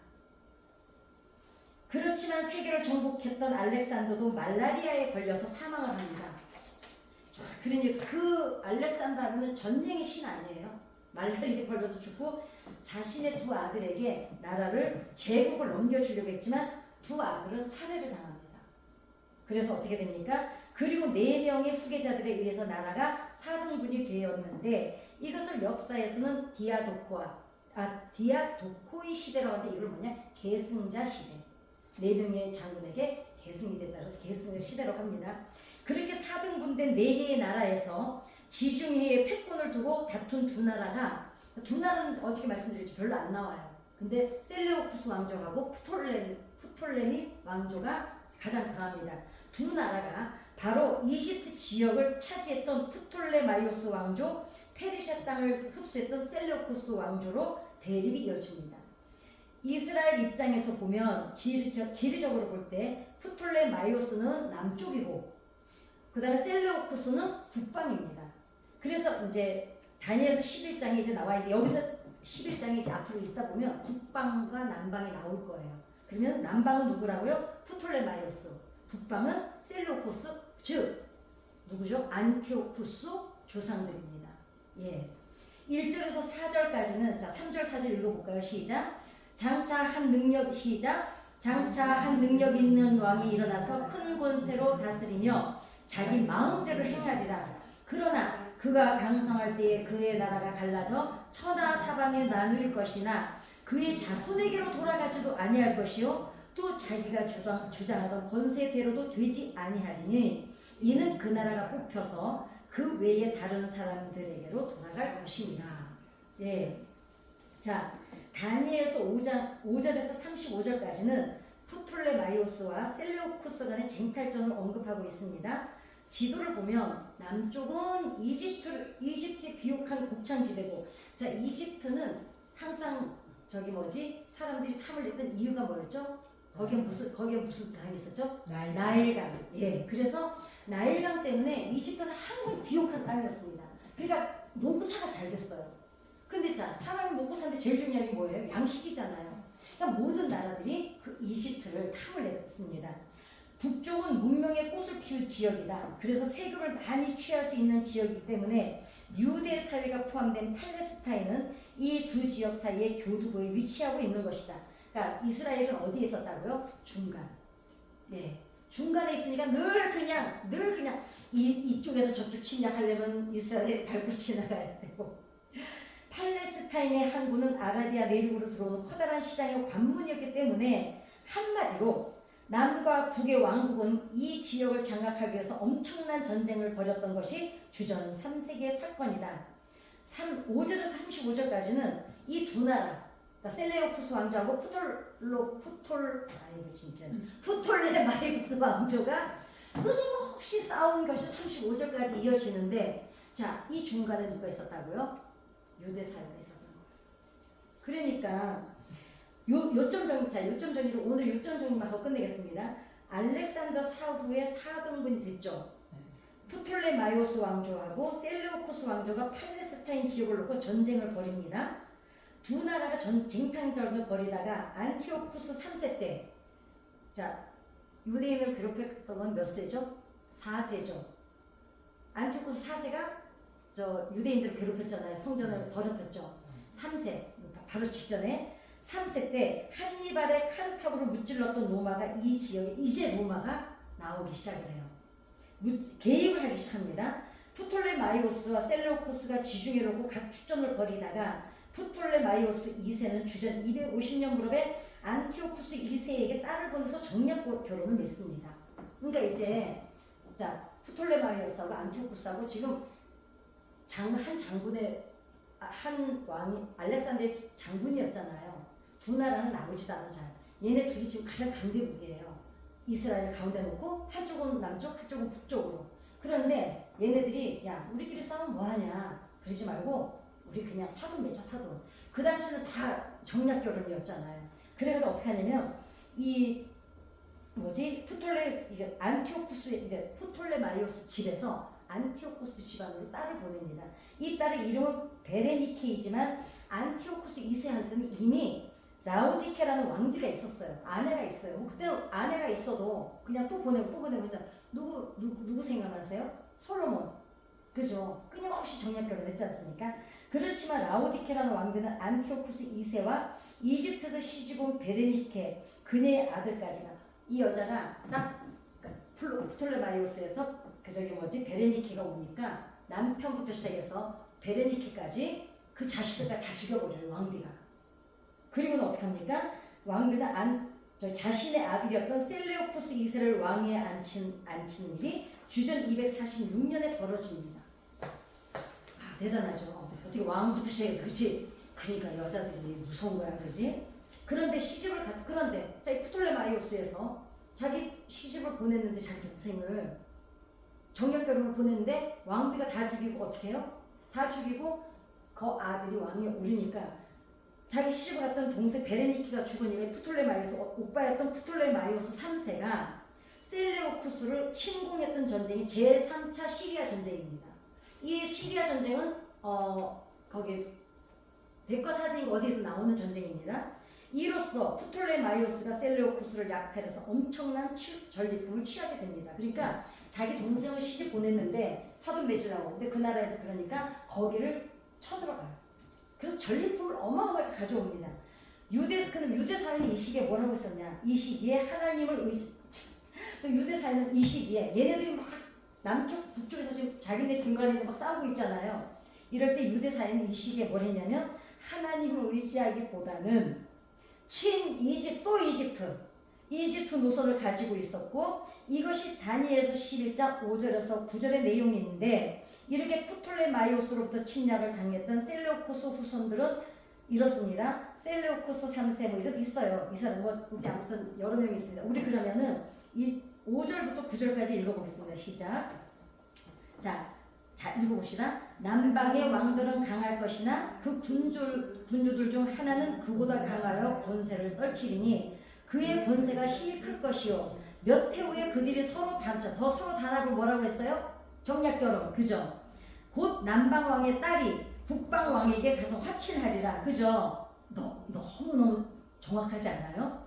그렇지만 세계를 정복했던 알렉산더도 말라리아에 걸려서 사망을 합니다. 자, 그러니 그 알렉산더 하면 전쟁의 신 아니에요? 말라리아에 걸려서 죽고 자신의 두 아들에게 나라를 제국을 넘겨주려고 했지만 두 아들은 살해를 당합니다. 그래서 어떻게 됩니까? 그리고 4명의 후계자들에 의해서 나라가 4등분이 되었는데 이것을 역사에서는 디아도코이 시대라고 하는데 이걸 뭐냐? 계승자 시대. 4명의 장군에게 계승이 됐다. 그래서 계승의 시대라고 합니다. 그렇게 4등분된 4개의 나라에서 지중해에 패권을 두고 다툰 두 나라는 어저께 말씀드렸죠. 별로 안 나와요. 근데 셀레우쿠스 왕조하고 프톨레미 왕조가 가장 강합니다. 두 나라가 바로 이집트 지역을 차지했던 프톨레마이오스 왕조, 페르시아 땅을 흡수했던 셀레우쿠스 왕조로 대립이 이어집니다. 이스라엘 입장에서 보면 지리적으로 볼 때 프톨레마이오스는 남쪽이고 그 다음에 셀레오코스는 북방입니다. 그래서 이제 다니엘서 11장이 이제 나와 있는데 여기서 11장이 이제 앞으로 있다 보면 북방과 남방이 나올 거예요. 그러면 남방은 누구라고요? 프톨레마이오스. 북방은 셀레오코스, 즉 누구죠? 안티오쿠스 조상들입니다. 예. 1절에서 4절까지는 자 3절 4절 읽어볼까요? 시작. 장차 한 능력 있는 왕이 일어나서 큰 권세로 다스리며 자기 마음대로 행하리라. 그러나 그가 강성할 때에 그의 나라가 갈라져 천하 사방에 나누일 것이나 그의 자손에게로 돌아가지도 아니할 것이요 또 자기가 주장하던 권세대로도 되지 아니하리니 이는 그 나라가 뽑혀서 그 외에 다른 사람들에게로 돌아갈 것이니라. 예. 자, 다니엘서 5절에서 35절까지는 프톨레마이오스와 셀레우쿠스 간의 쟁탈전을 언급하고 있습니다. 지도를 보면 남쪽은 이집트에 비옥한 곡창지대고, 자 이집트는 항상 사람들이 탐을 냈던 이유가 뭐였죠? 거기에 무슨 강이 있었죠? 나일강. 예, 그래서 나일강 때문에 이집트는 항상 비옥한 땅이었습니다. 그러니까 농사가 잘 됐어요. 근데 자 사람이 먹고 사는데 제일 중요한 게 뭐예요? 양식이잖아요. 그러니까 모든 나라들이 그 이집트를 탐을 냈습니다. 북쪽은 문명의 꽃을 피운 지역이다. 그래서 세금을 많이 취할 수 있는 지역이기 때문에 유대 사회가 포함된 팔레스타인은 이 두 지역 사이에 교두보에 위치하고 있는 것이다. 그러니까 이스라엘은 어디에 있었다고요? 중간. 네, 중간에 있으니까 늘 그냥 이쪽에서 저쪽 침략하려면 이스라엘 밟고 지나가야 되고, 팔레스타인의 항구는 아라비아 내륙으로 들어오는 커다란 시장의 관문이었기 때문에 한마디로 남과 북의 왕국은 이 지역을 장악하기 위해서 엄청난 전쟁을 벌였던 것이 주전 3세기의 사건이다. 5절에서 35절까지는 이 두 나라, 그러니까 셀레오쿠스 왕조하고 프톨레마이오스 왕조가 끊임없이 싸운 것이 35절까지 이어지는데, 자, 이 중간에 누가 있었다고요? 유대 사회가 있었던 거예요. 그러니까 요점 정리로 오늘 요점 정리만 하고 끝내겠습니다. 알렉산더 사후의 4등분이 됐죠. 프톨레마이오스 왕조하고 셀레우코스 왕조가 팔레스타인 지역을 놓고 전쟁을 벌입니다. 두 나라가 쟁탈전을 벌이다가 안티오쿠스 3세 때, 자 유대인을 괴롭혔던 건 몇 세죠? 4세죠. 안티오쿠스 4세가 유대인들을 괴롭혔잖아요. 성전을 더럽혔죠. 3세 바로 직전에 3세 때 한니발의 카르타고를 무찔렀던 로마가 이 지역에 이제 로마가 나오기 시작을 해요. 개입을 하기 시작합니다. 프톨레마이오스와 셀레우코스가 지중해 놓고 각 축전을 벌이다가 프톨레마이오스 2세는 주전 250년 무렵에 안티오쿠스 2세에게 딸을 보내서 정략 결혼을 맺습니다. 그러니까 이제 자 프톨레마이오스하고 안티오쿠스하고 지금 한 왕이 알렉산더의 장군이었잖아요. 두 나라는 나오지도 않아. 얘네 둘이 지금 가장 강대국이에요. 이스라엘 가운데 놓고 한쪽은 남쪽, 한쪽은 북쪽으로. 그런데 얘네들이 야 우리끼리 싸우면 뭐하냐 그러지 말고 우리 그냥 사돈 맺자 사돈. 그 당시는 다 정략 결혼이었잖아요. 그래서 어떻게 하냐면 프톨레마이오스 집에서 안티오쿠스 집안으로 딸을 보냅니다. 이 딸의 이름은 베레니케이지만 안티오쿠스 2세한테는 이미 라우디케라는 왕비가 있었어요. 아내가 있어요. 그때 아내가 있어도 그냥 또 보내고 하자. 누구 생각나세요? 솔로몬. 그죠? 끊임없이 정략 결혼했지 않습니까? 그렇지만 라우디케라는 왕비는 안티오쿠스 2세와 이집트에서 시집온 베레니케 그녀의 아들까지가, 이 여자가 딱 프톨레마이오스에서 베레니케가 오니까 남편부터 시작해서 베레니케까지 그 자식들까지 다 죽여버려요. 왕비가. 그리고는 어떻게 합니까? 왕비는 자신의 아들이었던 셀레우쿠스 2세를 왕위에 앉힌 일이 주전 246년에 벌어집니다. 아 대단하죠. 어떻게 왕부터 시작해서, 그치? 그러니까 여자들이 무서운 거야, 그지? 그런데 자, 이 프톨레마이오스에서 자기 시집을 보냈는데, 자기 동생을 정략 결혼을 보냈는데 왕비가 다 죽이고 어떻게 해요? 다 죽이고 그 아들이 왕위에 오르니까 자기 시집을 갔던 동생 베레니키가 죽으니까 오빠였던 프톨레마이오스 3세가 셀레우쿠스를 침공했던 전쟁이 제3차 시리아 전쟁입니다. 이 시리아 전쟁은 거기 백과사전이 어디에도 나오는 전쟁입니다. 이로써 프톨레마이오스가 셀레우쿠스를 약탈해서 엄청난 전리품을 취하게 됩니다. 그러니까 자기 동생을 시집 보냈는데 사돈 맺으려고. 근데 그 나라에서 그러니까 거기를 쳐들어가요. 그래서 전리품을 어마어마하게 가져옵니다. 그럼 유대 사회는 이 시기에 뭘 하고 있었냐? 이 시기에 하나님을 유대 사회는 이 시기에 얘네들이 막 남쪽 북쪽에서 지금 자기네 중간에 막 싸우고 있잖아요. 이럴 때 유대 사회는 이 시기에 뭘 했냐면 하나님을 의지하기보다는 이집트 노선을 가지고 있었고, 이것이 다니엘서 11장 5절에서 9절의 내용인데, 이렇게 프톨레마이오스로부터 침략을 당했던 셀레우코스 후손들은 이렇습니다. 셀레우코스 3세 뭐 이런 있어요. 이 사람 뭐 이제 아무튼 여러 명이 있습니다. 우리 그러면은 이 5절부터 9절까지 읽어보겠습니다. 시작. 자, 읽어봅시다. 남방의 왕들은 강할 것이나 그 군주들 중 하나는 그보다 강하여 권세를 떨치리니 그의 권세가 심히 클 것이요. 몇 해 후에 그들이 서로 단합을 뭐라고 했어요? 정략 결혼. 그죠? 곧 남방 왕의 딸이 북방 왕에게 가서 화친하리라. 그죠? 너무너무 정확하지 않아요?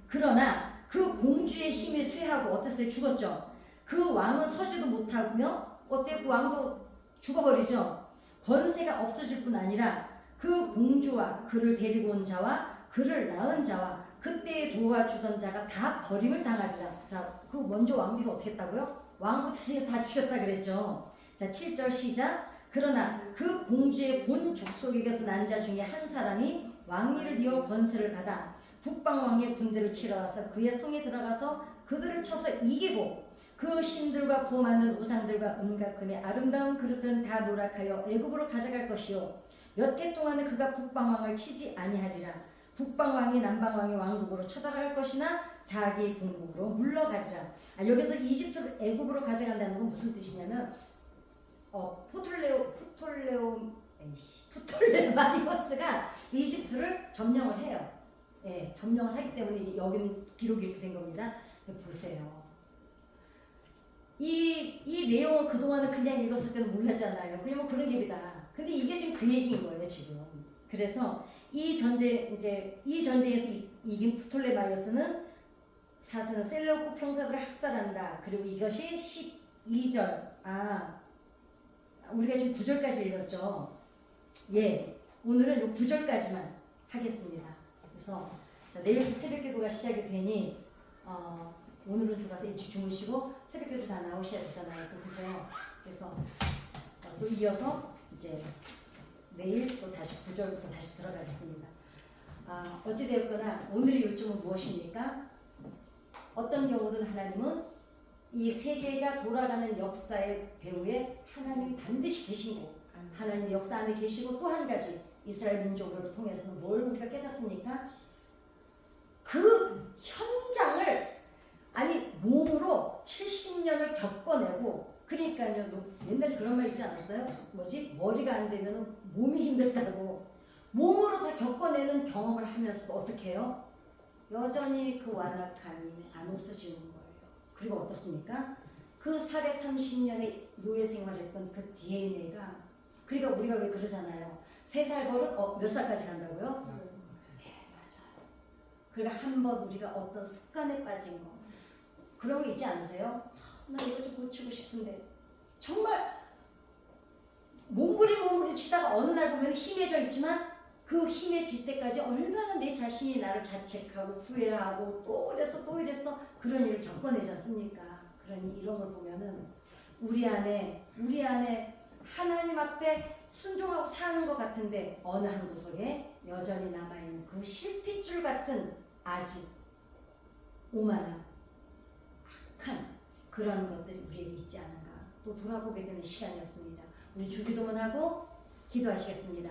그러나 그 공주의 힘이 쇠하고 어땠어요? 죽었죠? 그 왕은 서지도 못하며 어때? 그 왕도 죽어버리죠. 권세가 없어질 뿐 아니라 그 공주와 그를 데리고 온 자와 그를 낳은 자와 그때에 도와주던 자가 다 버림을 당하리라. 자, 그 먼저 왕비가 어떻게 했다고요? 왕부터 지금 다 죽였다 그랬죠. 자, 7절 시작. 그러나 그 공주의 본 족속에게서 난 자 중에 한 사람이 왕위를 이어 권세를 받아 북방 왕의 군대를 치러 와서 그의 성에 들어가서 그들을 쳐서 이기고 그 신들과 부어맞는 우상들과 온갖 금의 아름다운 그릇들은 다 노락하여 애굽으로 가져갈 것이요. 몇 해 동안은 그가 북방 왕을 치지 아니하리라. 북방 왕이 남방 왕의 왕국으로 쳐들어갈 것이나 자기 본국으로 물러가리라. 여기서 이집트를 애굽으로 가져간다는 건 무슨 뜻이냐면 프톨레마이오스가 이집트를 점령을 해요. 예, 점령을 하기 때문에 이제 여기는 기록이 이렇게 된 겁니다. 보세요. 이 내용을 그동안은 그냥 읽었을 때는 몰랐잖아요. 그냥 뭐 그런 겁니다. 근데 이게 지금 그 얘기인 거예요, 지금. 그래서 이 전쟁에서 이긴 프톨레마이오스는 사스는 셀레우코 평사들을 학살한다. 그리고 이것이 12절. 우리가 지금 9절까지 읽었죠. 예, 오늘은 이 9절까지만 하겠습니다. 그래서 내일부터 새벽기도가 시작이 되니 오늘은 들어가서 일찍 주무시고 새벽기도 다 나오셔야 되잖아요. 그죠? 그래서 또 이어서 이제 내일 또 다시 9절부터 다시 들어가겠습니다. 어찌되었거나 오늘의 요점은 무엇입니까? 어떤 경우든 하나님은 이 세계가 돌아가는 역사의 배후에 하나님이 반드시 계시고 하나님 역사 안에 계시고 또 한 가지 이스라엘 민족을 통해서는 뭘 우리가 깨닫습니까? 그 현장을 몸으로 70년을 겪어내고 그러니까요. 옛날에 그런 말 있지 않았어요? 머리가 안 되면 몸이 힘들다고. 몸으로 다 겪어내는 경험을 하면서도 어떻게 해요? 여전히 그 완악함이 안 없어지는 거예요. 그리고 어떻습니까? 그 430년의 노예 생활했던 그 DNA가 그러니까 우리가 왜 그러잖아요. 3살 버릇 몇 살까지 간다고요? 네, 맞아요. 그러니까 한번 우리가 어떤 습관에 빠진 거 그런 거 있지 않으세요? 나 이거 좀 고치고 싶은데 정말 몸부림 치다가 어느 날 보면 힘해져 있지만 그 힘해질 때까지 얼마나 내 자신이 나를 자책하고 후회하고 또 이랬어 그런 일을 겪어내지 않습니까? 그러니 이런 걸 보면은 우리 안에 하나님 앞에 순종하고 사는 것 같은데 어느 한 구석에 여전히 남아있는 그 실핏줄 같은 아직 오만함, 악한 그런 것들이 우리에게 있지 않은가 또 돌아보게 되는 시간이었습니다. 우리 주기도문 하고 기도하시겠습니다.